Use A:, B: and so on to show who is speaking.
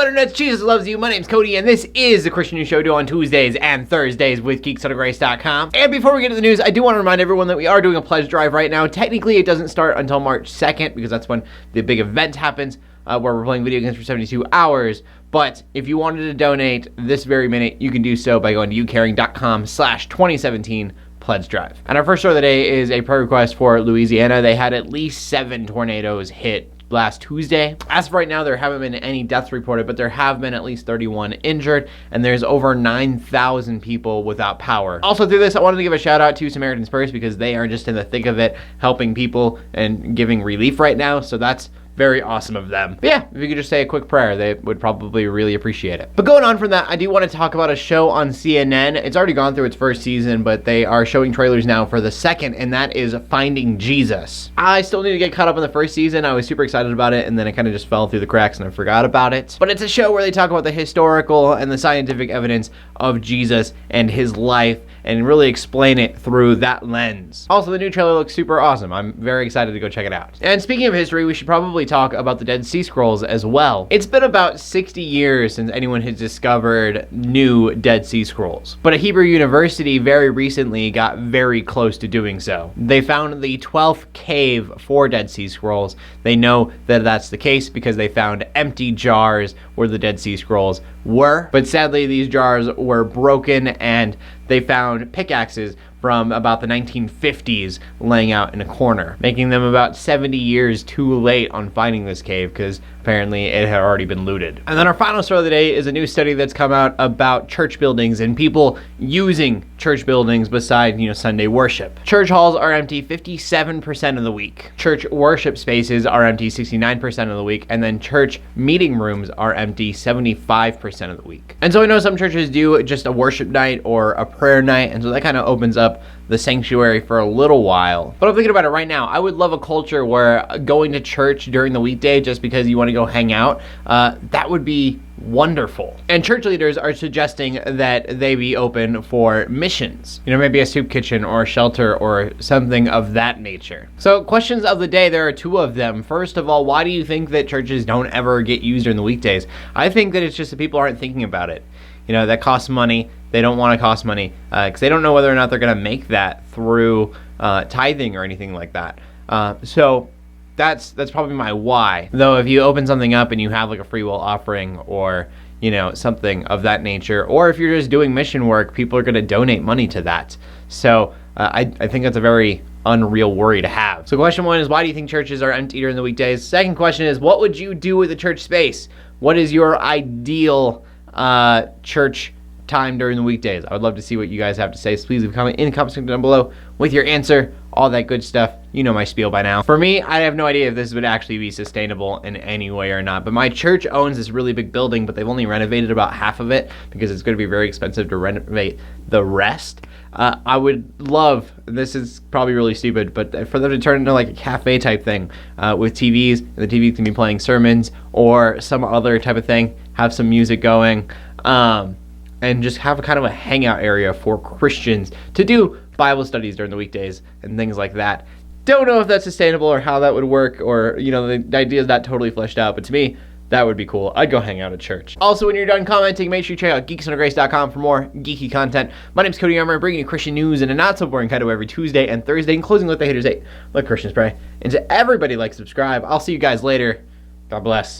A: Internet, Jesus loves you. My name's Cody, and this is the Christian News Show on Tuesdays and Thursdays with GeeksOutOfGrace.com. And before we get to the news, I do want to remind everyone that we are doing a pledge drive right now. Technically, it doesn't start until March 2nd, because that's when the big event happens, where we're playing video games for 72 hours. But if you wanted to donate this very minute, you can do so by going to youcaring.com/2017 pledge drive. And our first story of the day is a prayer request for Louisiana. They had at least 7 tornadoes hit last Tuesday. As of right now, there haven't been any deaths reported, but there have been at least 31 injured, and there's over 9,000 people without power. Also through this, I wanted to give a shout out to Samaritan first, because they are just in the thick of it, helping people and giving relief right now, so that's very awesome of them. But yeah, if you could just say a quick prayer, they would probably really appreciate it. But going on from that, I do want to talk about a show on CNN. It's already gone through its first season, but they are showing trailers now for the second, and that is Finding Jesus. I still need to get caught up on the first season. I was super excited about it, and then it kind of just fell through the cracks and I forgot about it. But it's a show where they talk about the historical and the scientific evidence of Jesus and his life, and really explain it through that lens. Also, the new trailer looks super awesome. I'm very excited to go check it out. And speaking of history, we should probably talk about the Dead Sea Scrolls as well. It's been about 60 years since anyone has discovered new Dead Sea Scrolls, but a Hebrew university very recently got very close to doing so. They found the 12th cave for Dead Sea Scrolls. They know that that's the case because they found empty jars where the Dead Sea Scrolls were, but sadly these jars were broken, and they found pickaxes from about the 1950s laying out in a corner, making them about 70 years too late on finding this cave, because apparently it had already been looted. And then our final story of the day is a new study that's come out about church buildings and people using church buildings beside, Sunday worship. Church halls are empty 57% of the week. Church worship spaces are empty 69% of the week, and then church meeting rooms are empty 75% of the week. And so I know some churches do just a worship night or a prayer night, and so that kind of opens up the sanctuary for a little while. But I'm thinking about it right now. I would love a culture where going to church during the weekday just because you want to go hang out, that would be wonderful. And church leaders are suggesting that they be open for missions. Maybe a soup kitchen or a shelter or something of that nature. So questions of the day, there are 2 of them. First of all, why do you think that churches don't ever get used during the weekdays? I think that it's just that people aren't thinking about it. That costs money. They don't want to cost money because they don't know whether or not they're going to make that through tithing or anything like that. So that's probably my why. Though if you open something up and you have like a free will offering or something of that nature, or if you're just doing mission work, people are going to donate money to that. So I think that's a very unreal worry to have. So question 1 is, why do you think churches are empty during the weekdays? Second question is, what would you do with a church space? What is your ideal church time during the weekdays? I would love to see what you guys have to say, so please leave a comment in the comment section down below with your answer, all that good stuff. You know my spiel by now. For me, I have no idea if this would actually be sustainable in any way or not, but my church owns this really big building, but they've only renovated about half of it because it's going to be very expensive to renovate the rest. I would love, this is probably really stupid, but for them to turn into like a cafe type thing with TVs, and the TV can be playing sermons or some other type of thing, have some music going, and just have a kind of a hangout area for Christians to do Bible studies during the weekdays and things like that. Don't know if that's sustainable or how that would work, or the idea is not totally fleshed out, but to me, that would be cool. I'd go hang out at church. Also, when you're done commenting, make sure you check out GeeksOutOfGrace.com for more geeky content. My name's Cody Armour, bringing you Christian news in a not so boring kind of way every Tuesday and Thursday, and closing with the haters 8. Let Christians pray. And to everybody, like, subscribe. I'll see you guys later. God bless.